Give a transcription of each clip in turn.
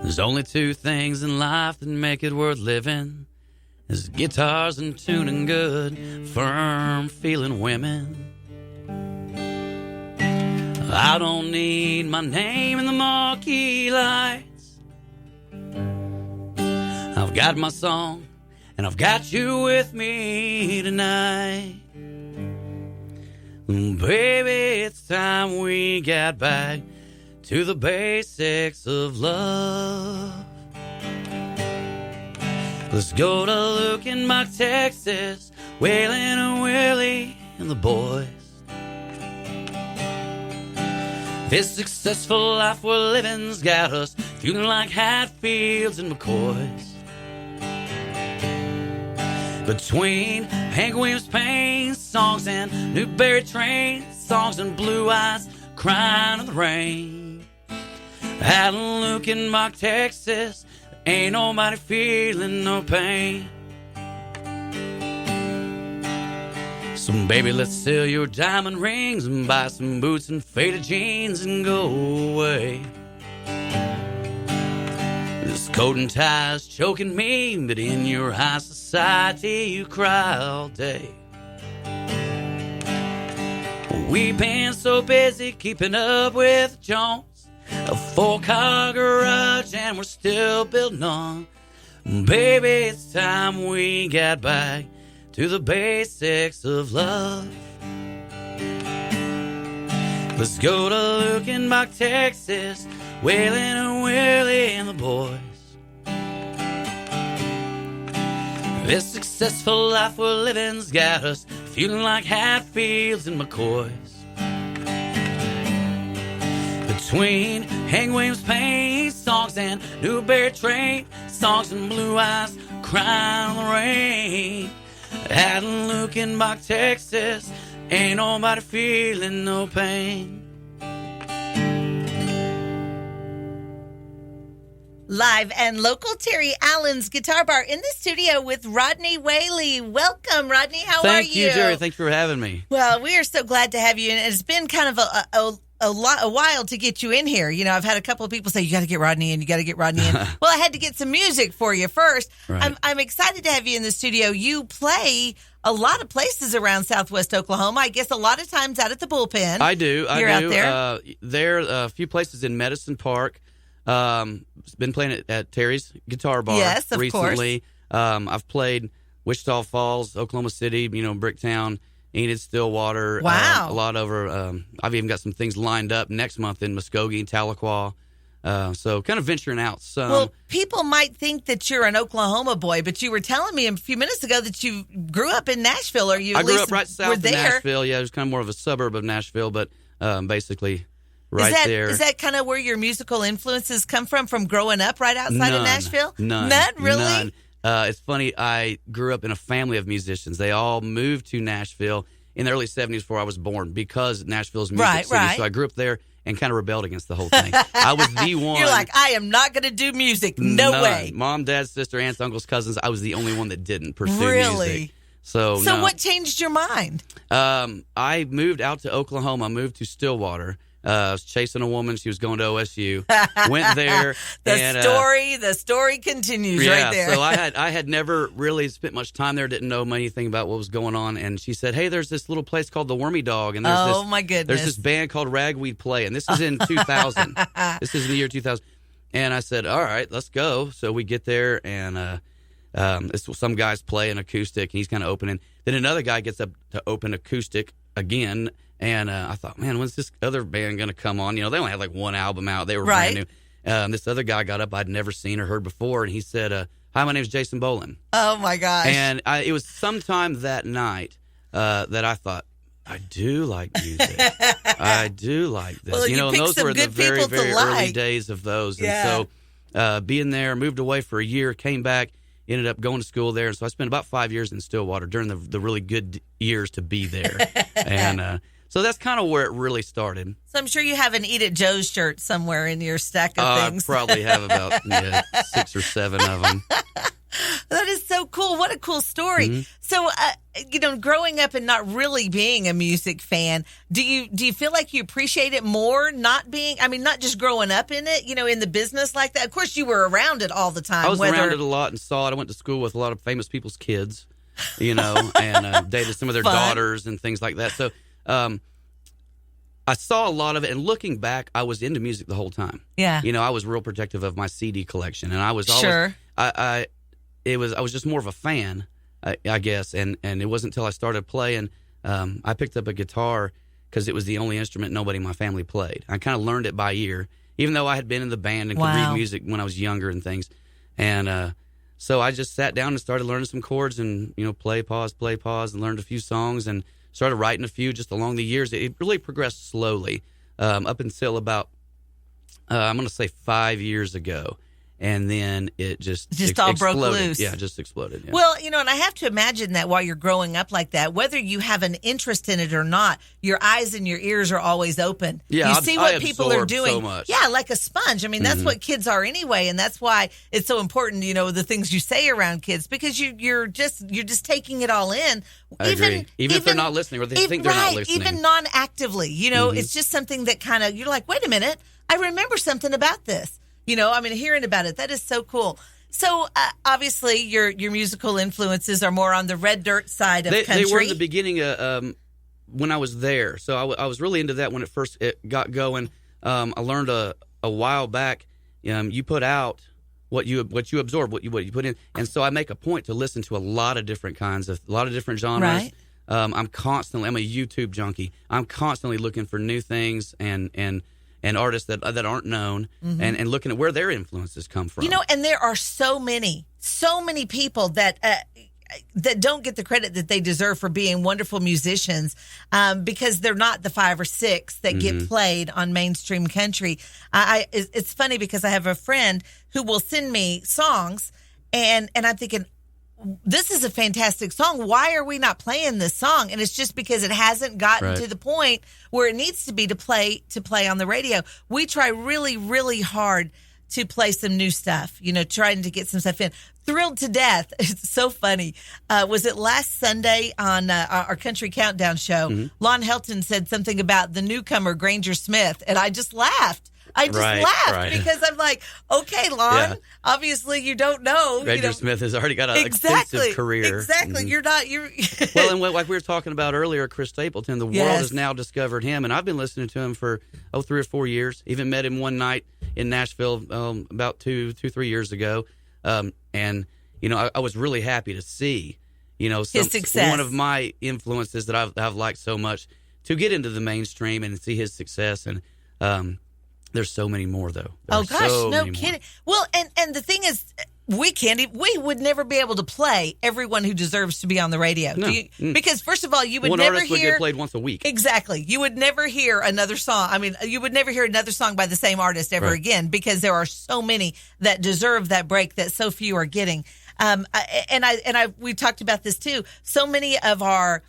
There's only two things in life that make it worth living. There's guitars and tuning good, firm feeling women. I don't need my name in the marquee lights. I've got my song, and I've got you with me tonight. Baby, it's time we got back to the basics of love. Let's go to Lukenbach, Texas, Waylon and Willie and the boys. This successful life we're living's got us feeling like Hatfields and McCoys. Between Hank Williams Payne songs and Newberry Train songs and Blue Eyes crying in the rain. Out in Lukenbach, Texas, ain't nobody feeling no pain. So baby, let's sell your diamond rings and buy some boots and faded jeans and go away. This coat and tie's choking me, but in your high society you cry all day. We've been so busy keeping up with Jones, a 4-car garage, and we're still building on. Baby, it's time we got back to the basics of love. Let's go to Lukenbach, Texas, Waylon and Willie and the boys. This successful life we're living's got us feeling like Hatfields and McCoys. Between Hank Williams Payne songs and Newberry Train songs and Blue Eyes crying in the rain. Out in Lukenbach, Texas, ain't nobody feeling no pain. Live and local, Terry Allen's Guitar Bar in the studio with RodneyWhaley. Welcome, Rodney. How are you? Thank you, Jerry. Thanks for having me. Well, we are so glad to have you. And it's been kind of a while to get you in here. You know, I've had a couple of people say, you got to get Rodney in, you got to get Rodney in. Well, I had to get some music for you first. Right. I'm excited to have you in the studio. You play a lot of places around Southwest Oklahoma. I guess a lot of times out at the bullpen. I do. You're out there. There are a few places in Medicine Park. Been playing at Terry's Guitar Bar yes, of recently. Course. I've played Wichita Falls, Oklahoma City, Bricktown, Enid, Stillwater. Wow. A lot over. I've even got some things lined up next month in Muskogee and Tahlequah. So kind of venturing out some. Well, people might think that you're an Oklahoma boy, but you were telling me a few minutes ago that you grew up in Nashville. I grew up right south of Nashville. Yeah, it was kind of more of a suburb of Nashville, but basically right there. Is that kind of where your musical influences come from growing up right outside of Nashville? None. Really? None. It's funny, I grew up in a family of musicians. They all moved to Nashville in the early 70s before I was born because Nashville's music city. Right. So I grew up there and kind of rebelled against the whole thing. I was the one. You're like, I am not going to do music. No way. Mom, dad, sister, aunts, uncles, cousins. I was the only one that didn't pursue music. So no. what changed your mind? I moved out to Oklahoma. I moved to Stillwater. I was chasing a woman. She was going to OSU. Went there. The story continues right there. So I had never really spent much time there. Didn't know anything about what was going on. And she said, "Hey, there's this little place called the Wormy Dog, and my goodness, there's this band called Ragweed Play, and this is in 2000. This is in the year 2000." And I said, "All right, let's go." So we get there, and some guys play an acoustic, and he's kind of opening. Then another guy gets up to open acoustic again. And I thought, man, when's this other band going to come on? They only had like one album out. They were brand new. This other guy got up I'd never seen or heard before, and he said, "Hi, my name's Jason Bolin." Oh, my gosh. And it was sometime that night that I thought, I do like music. I do like this. Well, and those were the very, very early days of those. Yeah. And so being there, moved away for a year, came back, ended up going to school there. And so I spent about 5 years in Stillwater during the really good years to be there. And so that's kind of where it really started. So I'm sure you have an Eat at Joe's shirt somewhere in your stack of things. I probably have about 6 or 7 of them. That is so so cool. What a cool story. So, growing up and not really being a music fan, do you feel like you appreciate it more not just growing up in it, in the business like that? Of course, you were around it all the time. I was around it a lot and saw it. I went to school with a lot of famous people's kids, and dated some of their daughters and things like that. So, I saw a lot of it, and looking back, I was into music the whole time. Yeah. I was real protective of my CD collection, and I was always, sure. I was just more of a fan, I guess, and it wasn't until I started playing, I picked up a guitar because it was the only instrument nobody in my family played. I kind of learned it by ear, even though I had been in the band and could read music when I was younger and things, and so I just sat down and started learning some chords and play, pause, and learned a few songs and started writing a few just along the years. It really progressed slowly up until about, I'm going to say 5 years ago. And then it just all exploded. Broke loose. Yeah, it just exploded. Yeah. Well, and I have to imagine that while you're growing up like that, whether you have an interest in it or not, your eyes and your ears are always open. Yeah, you see what people are doing. So much. Yeah, like a sponge. I mean, that's what kids are anyway, and that's why it's so important. The things you say around kids, because you're just taking it all in. I agree. Even if they're not listening, or they think they're not listening. Even non-actively. It's just something that kind of you're like, wait a minute, I remember something about this. Hearing about it, that is so cool. So, obviously, your musical influences are more on the red dirt side of country. They were in the beginning when I was there. So I was really into that when it first got going. I learned a while back, you put out what you absorb, what you put in. And so I make a point to listen to a lot of different genres. Right. I'm a YouTube junkie. I'm constantly looking for new things and artists that aren't known, and looking at where their influences come from. And there are so many people that don't get the credit that they deserve for being wonderful musicians, because they're not the 5 or 6 that get played on mainstream country. It's funny because I have a friend who will send me songs, and I'm thinking, this is a fantastic song. Why are we not playing this song? And it's just because it hasn't gotten to the point where it needs to be to play on the radio. We try really, really hard to play some new stuff, trying to get some stuff in. Thrilled to death. It's so funny. Was it last Sunday on our Country Countdown show? Lon Helton said something about the newcomer, Granger Smith, and I just laughed. Laughed because I'm like, okay, Lon, obviously you don't know. Granger Smith has already got an extensive career. Exactly. You're well, and like we were talking about earlier, Chris Stapleton, the world has now discovered him, and I've been listening to him for 3 or 4 years. Even met him one night in Nashville about 3 years ago, and I was really happy to see his success. One of my influences that I've liked so much to get into the mainstream and see his success. And there's so many more, though. No kidding. Well, and the thing is, we would never be able to play everyone who deserves to be on the radio. No. Because first of all, you would one never artist would get played once a week. Exactly. You would never hear another song. I mean, you would never hear another song by the same artist ever again, because there are so many that deserve that break that so few are getting. We talked about this too. So many of our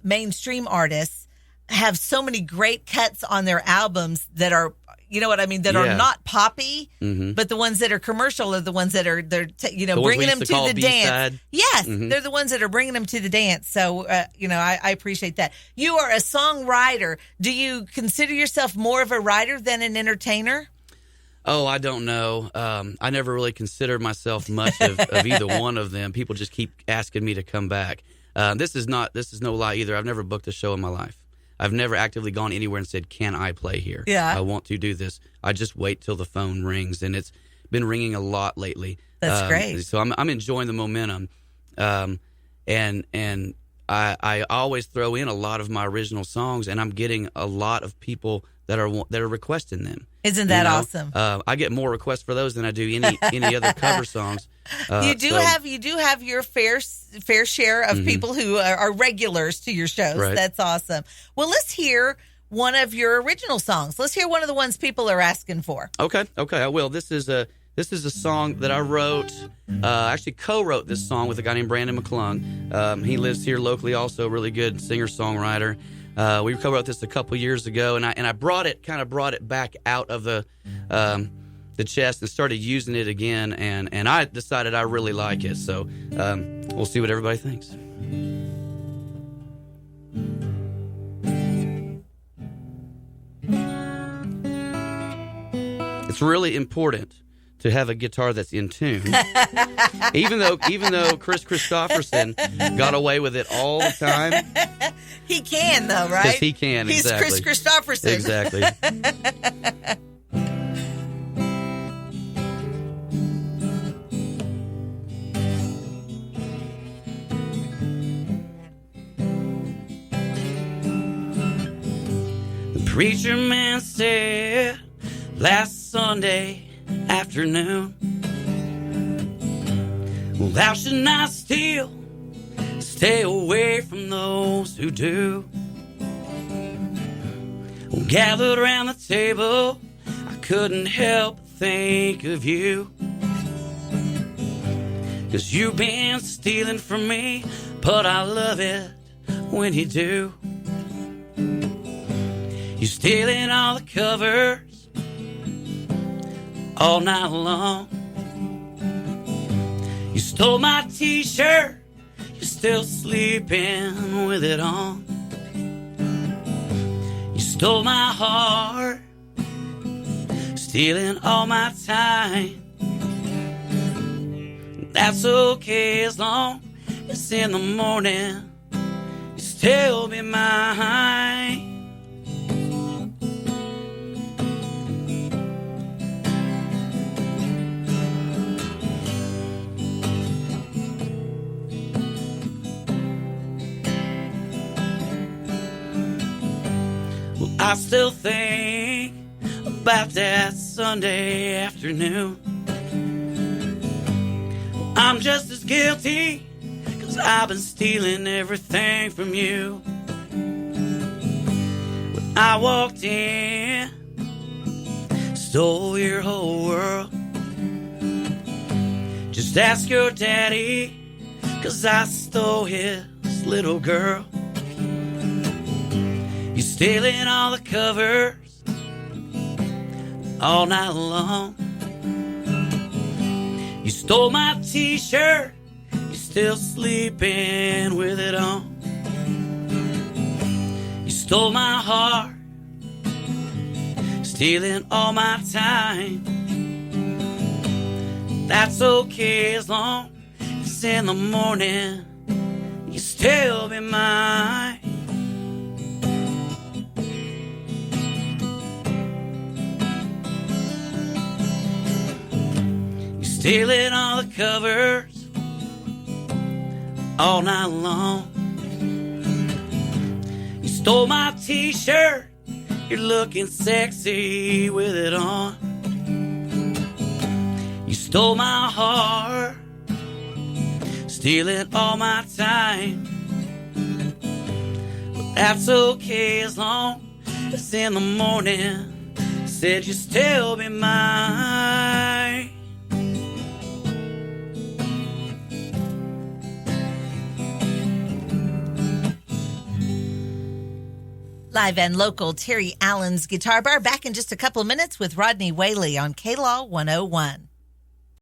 mainstream artists have so many great cuts on their albums that are, are not poppy, but the ones that are commercial are the ones that are bringing them to the dance. Yes, they're the ones that are bringing them to the dance. So, I appreciate that. You are a songwriter. Do you consider yourself more of a writer than an entertainer? Oh, I don't know. I never really considered myself much of either one of them. People just keep asking me to come back. This is no lie either. I've never booked a show in my life. I've never actively gone anywhere and said, can I play here? Yeah. I want to do this. I just wait till the phone rings, and it's been ringing a lot lately. That's great. So I'm enjoying the momentum. And I always throw in a lot of my original songs, and I'm getting a lot of people that are requesting them. Isn't that awesome? I get more requests for those than I do any other cover songs. You do have your fair share of people who are regulars to your shows. Right. That's awesome. Well, let's hear one of your original songs. Let's hear one of the ones people are asking for. Okay, I will. This is a song that I wrote. Actually, co-wrote this song with a guy named Brandon McClung. He lives here locally, also a really good singer-songwriter. We co-wrote this a couple years ago, and I brought it back out of the the chest and started using it again, and I decided I really like it. So we'll see what everybody thinks. It's really important to have a guitar that's in tune. even though Chris Christopherson got away with it all the time. He can, though, right? Because he can, He's exactly. Chris Christopherson. Exactly. The preacher man said last Sunday afternoon, well, thou should not steal, stay away from those who do. Well, gathered around the table, I couldn't help but think of you, 'cause you've been stealing from me, but I love it when you do. You're stealing all the covers all night long. You stole my t-shirt, you're still sleeping with it on. You stole my heart, stealing all my time. That's okay as long as in the morning you still be mine. I still think about that Sunday afternoon. I'm just as guilty, 'cause I've been stealing everything from you. When I walked in, stole your whole world. Just ask your daddy, 'cause I stole his little girl. You're stealing all the covers all night long. You stole my t-shirt, you're still sleeping with it on. You stole my heart, stealing all my time. That's okay as long as in the morning you still be mine. Stealing all the covers all night long. You stole my t-shirt, you're looking sexy with it on. You stole my heart, stealing all my time. But that's okay as long as in the morning said you still be mine. Live and local, Terry Allen's Guitar Bar. Back in just a couple of minutes with RodneyWhaley on KLaw 101.